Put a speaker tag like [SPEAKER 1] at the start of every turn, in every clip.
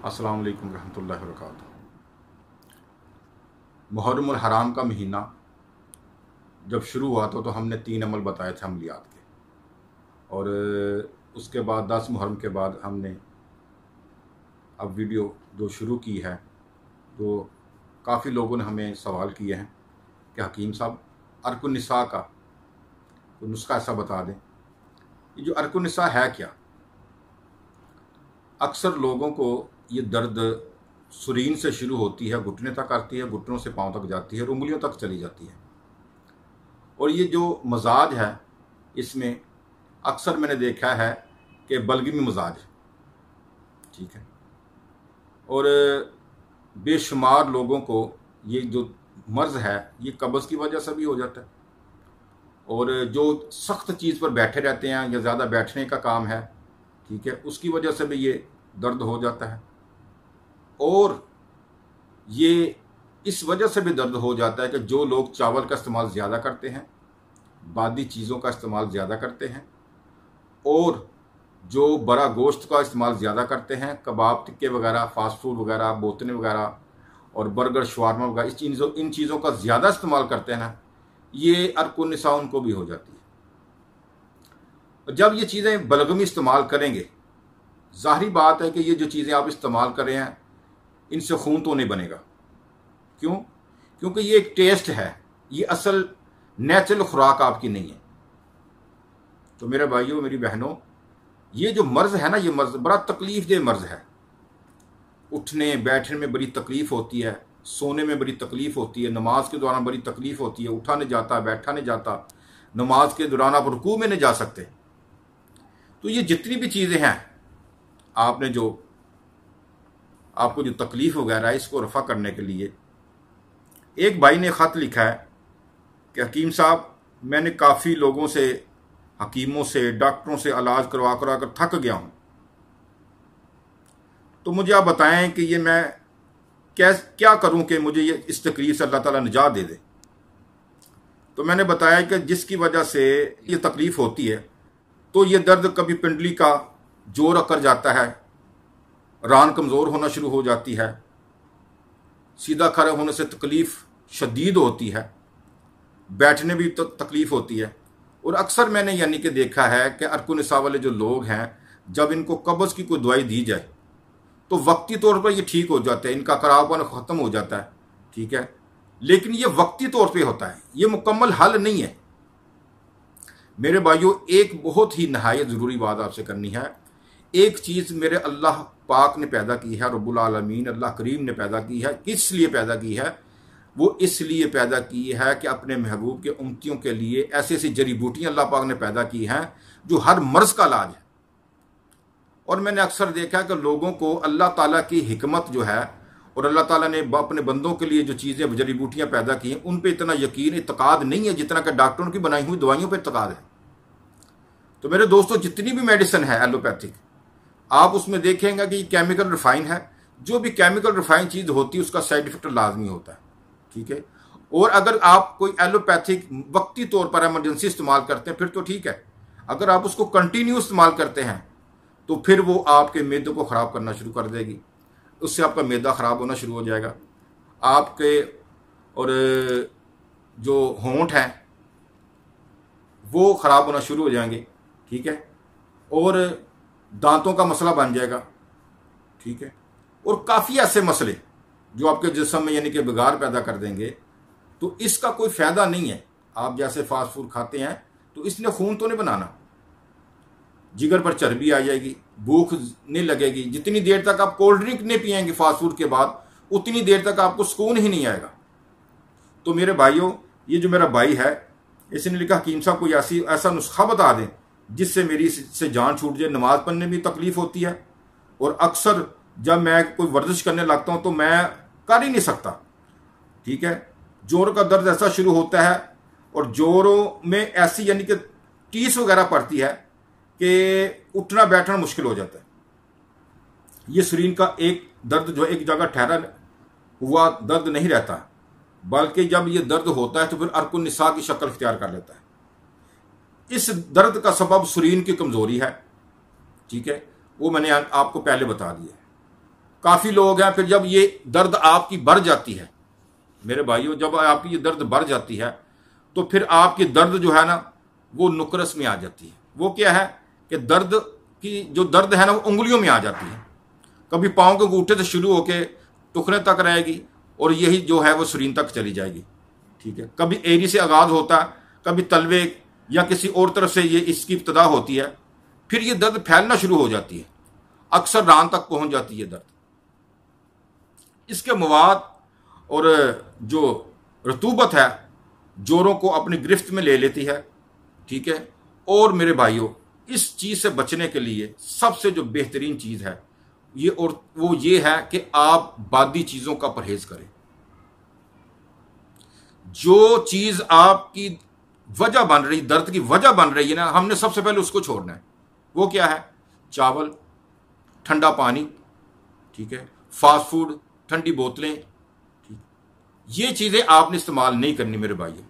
[SPEAKER 1] अस्सलाम वालेकुम रहमतुल्लाहि व बरकातुहू। मुहर्रमुल हराम का महीना जब शुरू हुआ तो हमने 3 अमल बताए थे अमलियात के, और उसके बाद 10 मुहर्रम के बाद हमने अब वीडियो जो शुरू की है, तो काफ़ी लोगों ने हमें सवाल किए हैं कि हकीम साहब अर्कुन निसा का कोई नुस्खा ऐसा बता दें। ये जो अर्कुन निसा है क्या? अक्सर लोगों को ये दर्द सुरीन से शुरू होती है, घुटने तक आती है, घुटनों से पांव तक जाती है, उंगलियों तक चली जाती है। और ये जो मजाज है इसमें अक्सर मैंने देखा है कि बलगमी मजाज है, ठीक है। और बेशुमार लोगों को ये जो मर्ज़ है ये कब्ज़ की वजह से भी हो जाता है, और जो सख्त चीज़ पर बैठे रहते हैं या ज़्यादा बैठने का काम है, ठीक है, उसकी वजह से भी ये दर्द हो जाता है। और ये इस वजह से भी दर्द हो जाता है कि जो लोग चावल का इस्तेमाल ज़्यादा करते हैं, बादी चीज़ों का इस्तेमाल ज़्यादा करते हैं, और जो बड़ा गोश्त का इस्तेमाल ज़्यादा करते हैं, कबाब टिक्के वगैरह, फास्ट फूड वगैरह, बोतने वगैरह और बर्गर शवारमा वगैरह, इन चीज़ों का ज़्यादा इस्तेमाल करते हैं ना, ये अर्कुन निसा उनको भी हो जाती है। जब ये चीज़ें बलगमी इस्तेमाल करेंगे, ज़ाहिरी बात है कि ये जो चीज़ें आप इस्तेमाल कर रहे हैं इनसे खून तो नहीं बनेगा। क्यों? क्योंकि ये एक टेस्ट है, ये असल नेचुरल खुराक आपकी नहीं है। तो मेरे भाइयों, मेरी बहनों, ये जो मर्ज़ है ना, ये मर्ज़ बड़ा तकलीफ दे मर्ज़ है। उठने बैठने में बड़ी तकलीफ होती है, सोने में बड़ी तकलीफ होती है, नमाज के दौरान बड़ी तकलीफ होती है, उठा नहीं जाता, बैठा नहीं जाता, नमाज के दौरान आप रुकू में नहीं जा सकते। तो ये जितनी भी चीज़ें हैं, आपको जो तकलीफ वगैरह है, इसको रफ़ा करने के लिए एक भाई ने ख़त लिखा है कि हकीम साहब, मैंने काफ़ी लोगों से, हकीमों से, डॉक्टरों से इलाज करवा कर थक गया हूँ, तो मुझे आप बताएं कि ये मैं क्या करूं कि मुझे ये इस तकलीफ से अल्लाह ताला निजात दे दे। तो मैंने बताया कि जिसकी वजह से ये तकलीफ होती है, तो ये दर्द कभी पिंडली का जोर अकर जाता है, रान कमज़ोर होना शुरू हो जाती है, सीधा खड़े होने से तकलीफ़ शदीद होती है, बैठने भी तो तकलीफ़ होती है। और अक्सर मैंने यानी कि देखा है कि अर्कुन निसा वाले जो लोग हैं, जब इनको कब्ज़ की कोई दवाई दी जाए तो वक्ती तौर पर ये ठीक हो जाते हैं, इनका करावपन ख़त्म हो जाता है, ठीक है, लेकिन ये वक्ती तौर पे होता है, ये मुकम्मल हल नहीं है। मेरे भाइयों, एक बहुत ही नहायत ज़रूरी बात आपसे करनी है। एक चीज़ मेरे अल्लाह पाक ने पैदा की है, रब्बुल आलमीन अल्लाह करीम ने पैदा की है। किस लिए पैदा की है? वो इसलिए पैदा की है कि अपने महबूब के उम्मतियों के लिए ऐसी ऐसी जड़ी बूटियाँ अल्लाह पाक ने पैदा की हैं जो हर मर्ज़ का इलाज है। और मैंने अक्सर देखा है कि लोगों को अल्लाह ताला की हिकमत जो है, और अल्लाह ताला ने अपने बंदों के लिए जो चीज़ें जड़ी बूटियाँ पैदा की हैं, उन पर इतना यकीन, इत्तेकाद नहीं है जितना कि डॉक्टरों की बनाई हुई दवाइयों पर इत्तेकाद है। तो मेरे दोस्तों, जितनी भी मेडिसिन है एलोपैथिक, आप उसमें देखेंगे कि ये केमिकल रिफाइन है। जो भी केमिकल रिफाइन चीज़ होती है उसका साइड इफेक्ट लाजमी होता है, ठीक है। और अगर आप कोई एलोपैथिक वक्ती तौर पर एमरजेंसी इस्तेमाल करते हैं फिर तो ठीक है। अगर आप उसको कंटिन्यू इस्तेमाल करते हैं तो फिर वो आपके मैदे को ख़राब करना शुरू कर देगी, उससे आपका मैदा ख़राब होना शुरू हो जाएगा, आपके और जो होंठ हैं वो ख़राब होना शुरू हो जाएंगे, ठीक है, और दांतों का मसला बन जाएगा, ठीक है, और काफ़ी ऐसे मसले जो आपके जिस्म में यानी कि बिगाड़ पैदा कर देंगे। तो इसका कोई फ़ायदा नहीं है। आप जैसे फास्ट फूड खाते हैं तो इसने खून तो नहीं बनाना, जिगर पर चर्बी आ जाएगी, भूख नहीं लगेगी। जितनी देर तक आप कोल्ड ड्रिंक नहीं पिएंगे फास्ट फूड के बाद, उतनी देर तक आपको सुकून ही नहीं आएगा। तो मेरे भाइयों, ये जो मेरा भाई है, इसने लिखा हकीम साहब कोई ऐसा नुस्खा बता दें जिससे मेरी से जान छूट जाए। नमाज पढ़ने में तकलीफ होती है, और अक्सर जब मैं कोई वर्जिश करने लगता हूँ तो मैं कर ही नहीं सकता, ठीक है। जोड़ों का दर्द ऐसा शुरू होता है, और जोड़ों में ऐसी यानी कि टीस वगैरह पड़ती है कि उठना बैठना मुश्किल हो जाता है। ये शरीर का एक दर्द जो एक जगह ठहरा हुआ दर्द नहीं रहता, बल्कि जब ये दर्द होता है तो फिर अर्कुन निसा की शक्ल इख्तियार कर लेता है। इस दर्द का सबब शरीर की कमज़ोरी है, ठीक है, वो मैंने आपको पहले बता दिया। काफ़ी लोग हैं, फिर जब ये दर्द आपकी बढ़ जाती है मेरे भाइयों, जब आपकी ये दर्द बढ़ जाती है तो फिर आपकी दर्द जो है ना वो नुकरस में आ जाती है। वो क्या है कि दर्द की जो दर्द है ना वो उंगलियों में आ जाती है। कभी पाँव के अंगूठे से शुरू होकर टुकड़े तक रहेगी और यही जो है वो शरीर तक चली जाएगी। ठीक है, कभी एरी से आगाज होता है, कभी तलवे या किसी और तरफ से ये इसकी इब्तदा होती है, फिर ये दर्द फैलना शुरू हो जाती है, अक्सर रान तक पहुंच जाती है दर्द। इसके मवाद और जो रतूबत है जोड़ों को अपनी गिरफ्त में ले लेती है। ठीक है, और मेरे भाइयों इस चीज़ से बचने के लिए सबसे जो बेहतरीन चीज़ है ये और वो ये है कि आप बादी चीज़ों का परहेज करें। जो चीज़ आपकी वजह बन रही, दर्द की वजह बन रही है ना, हमने सबसे पहले उसको छोड़ना है। वो क्या है? चावल, ठंडा पानी, ठीक है, फास्ट फूड, ठंडी बोतलें, ठीक, ये चीज़ें आपने इस्तेमाल नहीं करनी मेरे भाइयों।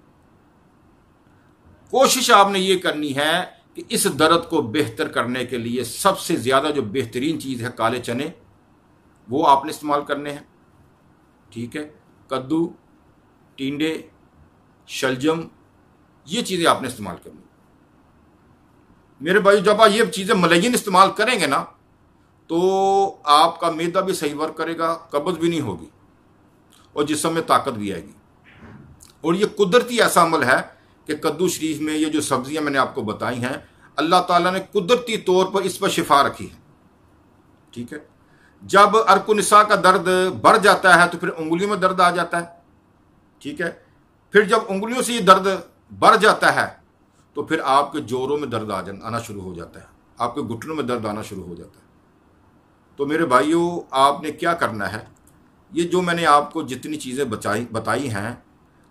[SPEAKER 1] कोशिश आपने ये करनी है कि इस दर्द को बेहतर करने के लिए सबसे ज़्यादा जो बेहतरीन चीज़ है काले चने, वो आपने इस्तेमाल करने हैं। ठीक है, कद्दू, टिंडे, शलजम, ये चीज़ें आपने इस्तेमाल करनी मेरे भाई। जब आप ये चीज़ें मलयन इस्तेमाल करेंगे ना तो आपका मैदा भी सही वर्क करेगा, कब्ज़ भी नहीं होगी और जिस्म में ताकत भी आएगी। और ये कुदरती ऐसा अमल है कि कद्दू शरीफ में ये जो सब्जियां मैंने आपको बताई हैं, अल्लाह ताला ने कुदरती तौर पर इस पर शिफा रखी है। ठीक है, जब अर्कुनिसा का दर्द बढ़ जाता है तो फिर उंगलियों में दर्द आ जाता है। ठीक है, फिर जब उंगलियों से ये दर्द बढ़ जाता है तो फिर आपके जोड़ों में दर्द आना शुरू हो जाता है, आपके घुटनों में दर्द आना शुरू हो जाता है। तो मेरे भाइयों आपने क्या करना है, ये जो मैंने आपको जितनी चीज़ें बताई हैं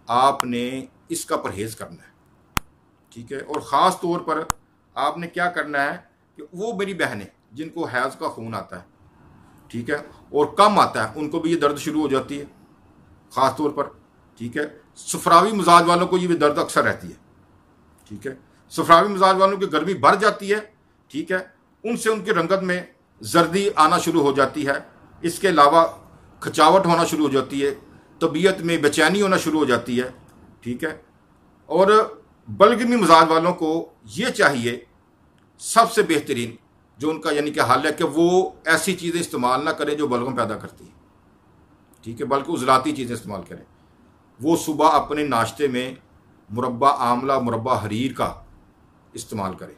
[SPEAKER 1] आपने इसका परहेज़ करना है। ठीक है, और ख़ास तौर पर आपने क्या करना है कि वो मेरी बहनें जिनको हैज़ का खून आता है, ठीक है, और कम आता है, उनको भी ये दर्द शुरू हो जाती है ख़ास तौर पर। ठीक है, सफरावी मिजाज वालों को ये भी दर्द अक्सर रहती है। ठीक है, सफरावी मिजाज वालों की गर्मी बढ़ जाती है। ठीक है, उनसे उनकी रंगत में जर्दी आना शुरू हो जाती है। इसके अलावा खचावट होना शुरू हो जाती है, तबीयत में बेचैनी होना शुरू हो जाती है। ठीक है, और बलगमी मिजाज वालों को ये चाहिए सबसे बेहतरीन जो उनका यानी कि हल है कि वो ऐसी चीज़ें इस्तेमाल ना करें जो बलगम पैदा करती है। ठीक है, बल्कि उजलाती चीज़ें इस्तेमाल करें। वो सुबह अपने नाश्ते में मुरब्बा आमला, मुरब्बा हरीर का इस्तेमाल करें,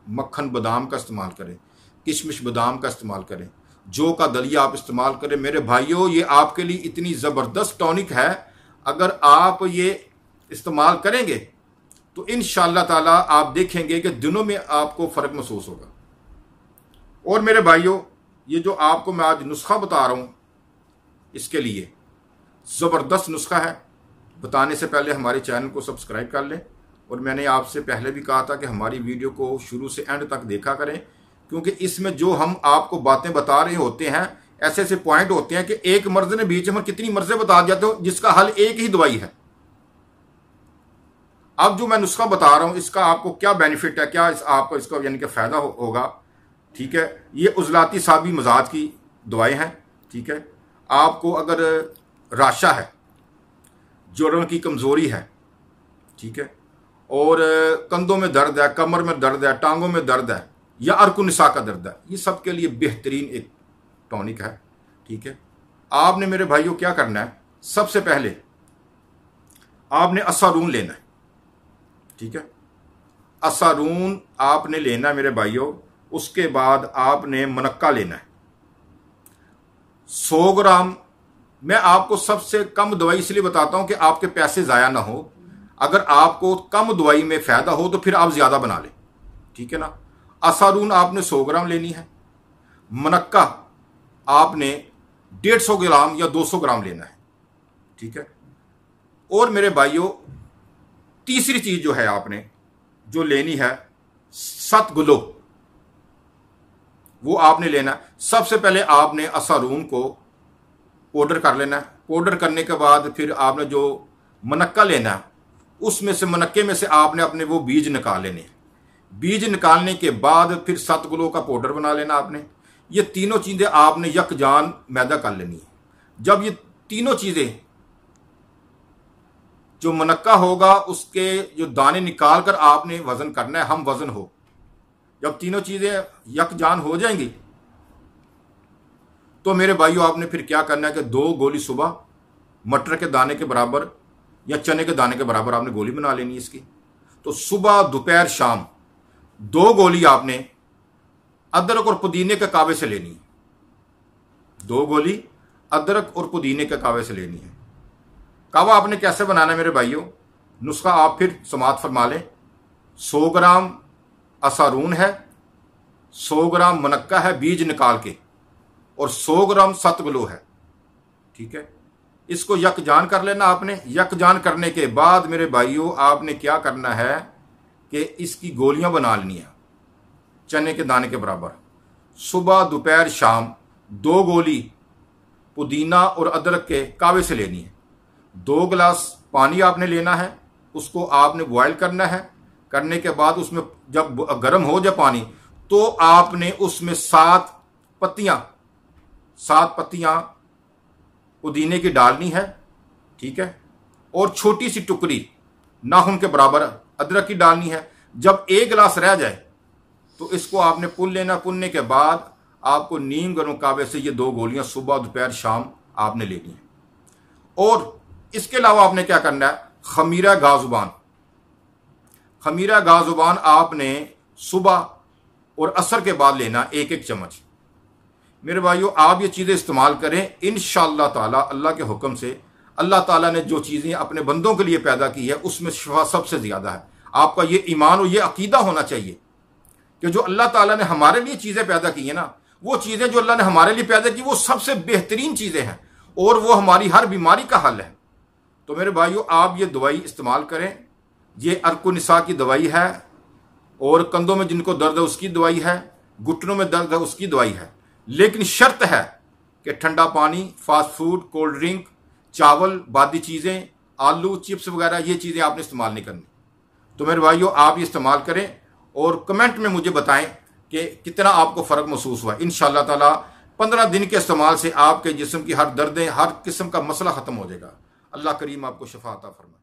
[SPEAKER 1] मक्खन बादाम का इस्तेमाल करें, किशमिश बादाम का इस्तेमाल करें, जौ का दलिया आप इस्तेमाल करें। मेरे भाइयों ये आपके लिए इतनी ज़बरदस्त टॉनिक है, अगर आप ये इस्तेमाल करेंगे तो इंशाअल्लाह ताला आप देखेंगे कि दिनों में आपको फ़र्क महसूस होगा। और मेरे भाइयों ये जो आपको मैं आज नुस्खा बता रहा हूँ इसके लिए ज़बरदस्त नुस्खा है। बताने से पहले हमारे चैनल को सब्सक्राइब कर लें, और मैंने आपसे पहले भी कहा था कि हमारी वीडियो को शुरू से एंड तक देखा करें, क्योंकि इसमें जो हम आपको बातें बता रहे होते हैं ऐसे ऐसे पॉइंट होते हैं कि एक मर्ज ने बीच में कितनी मर्जें बता जाते हो जिसका हल एक ही दवाई है। अब जो मैं नुस्खा बता रहा हूं इसका आपको क्या बेनिफिट है, क्या आपको इसका यानी कि फ़ायदा होगा। ठीक है, ये उजलाती साबी मजाज की दवाएं हैं। ठीक है, आपको अगर राशा है, जोड़ों की कमज़ोरी है, ठीक है, और कंधों में दर्द है, कमर में दर्द है, टांगों में दर्द है, या अर्कुनिसा का दर्द है, ये सब के लिए बेहतरीन एक टॉनिक है। ठीक है, आपने मेरे भाइयों क्या करना है, सबसे पहले आपने असारून लेना है। ठीक है, असारून आपने लेना है मेरे भाइयों। उसके बाद आपने मुनक्का लेना है 100 ग्राम। मैं आपको सबसे कम दवाई इसलिए बताता हूं कि आपके पैसे ज़ाया ना हो। अगर आपको कम दवाई में फ़ायदा हो तो फिर आप ज़्यादा बना लें। ठीक है ना, असारून आपने 100 ग्राम लेनी है, मुनक्का आपने 150 ग्राम या 200 ग्राम लेना है। ठीक है, और मेरे भाइयों तीसरी चीज़ जो है आपने जो लेनी है सतगुलो, वो आपने लेना है। सबसे पहले आपने असारून को पाउडर कर लेना है। पाउडर करने के बाद फिर आपने जो मुनक्का लेना है उसमें से, मुनक्के में से आपने अपने वो बीज निकाल लेने। बीज निकालने के बाद फिर सतगुलो का पाउडर बना लेना आपने। ये तीनों चीज़ें आपने यकजान मैदा कर लेनी है। जब ये तीनों चीज़ें, जो मुनक्का होगा उसके जो दाने निकाल कर आपने वज़न करना है, हम वज़न हो, जब तीनों चीज़ें यकजान हो जाएंगी तो मेरे भाइयों आपने फिर क्या करना है कि 2 गोली सुबह मटर के दाने के बराबर या चने के दाने के बराबर आपने गोली बना लेनी है इसकी। तो सुबह दोपहर शाम 2 गोली आपने अदरक और पुदीने के कावे से लेनी है। 2 गोली अदरक और पुदीने के कावे से लेनी है। कावा आपने कैसे बनाना है मेरे भाइयों, नुस्खा आप फिर समाप्त फरमा लें। 100 ग्राम असारून है, 100 ग्राम मुनक्का है बीज निकाल के, और 100 ग्राम सतगलो है। ठीक है, इसको यकजान कर लेना आपने। यकजान करने के बाद मेरे भाइयों आपने क्या करना है कि इसकी गोलियां बना लेनी है चने के दाने के बराबर। सुबह दोपहर शाम 2 गोली पुदीना और अदरक के कावे से लेनी है। 2 गिलास पानी आपने लेना है, उसको आपने बॉयल करना है। करने के बाद उसमें जब गर्म हो जाए पानी तो आपने उसमें 7 पत्तियां पुदीने की डालनी है। ठीक है, और छोटी सी टुकड़ी नाखून के बराबर अदरक की डालनी है। जब 1 गिलास रह जाए तो इसको आपने पुन लेना। पुनने के बाद आपको नीम गर्म कावे से ये 2 गोलियां सुबह दोपहर शाम आपने लेनी है। और इसके अलावा आपने क्या करना है, खमीरा गाजुबान। खमीरा गाजुबान आपने सुबह और असर के बाद लेना 1-1 चम्मच। मेरे भाइयों आप ये चीज़ें इस्तेमाल करें, इंशाअल्लाह ताला अल्लाह के हुक्म से। अल्लाह ताला ने जो चीज़ें अपने बंदों के लिए पैदा की है उसमें शिफा सबसे ज़्यादा है। आपका ये ईमान और ये अकीदा होना चाहिए कि जो अल्लाह ताला ने हमारे लिए चीज़ें पैदा की है ना, वो चीज़ें जो अल्लाह ने हमारे लिए पैदा की वो सबसे बेहतरीन चीज़ें हैं और वो हमारी हर बीमारी का हल है। तो मेरे भाइयों आप ये दवाई इस्तेमाल करें। ये अर्कुनिसा की दवाई है, और कंधों में जिनको दर्द है उसकी दवाई है, घुटनों में दर्द है उसकी दवाई है। लेकिन शर्त है कि ठंडा पानी, फास्ट फूड, कोल्ड ड्रिंक, चावल, बादी चीज़ें, आलू चिप्स वगैरह ये चीज़ें आपने इस्तेमाल नहीं करनी। तो मेरे भाइयों आप ये इस्तेमाल करें और कमेंट में मुझे बताएं कि कितना आपको फ़र्क महसूस हुआ। इंशाअल्लाह ताला 15 दिन के इस्तेमाल से आपके जिस्म की हर दर्दें, हर किस्म का मसला ख़त्म हो जाएगा। अल्लाह करीम आपको शफा अता फरमाए।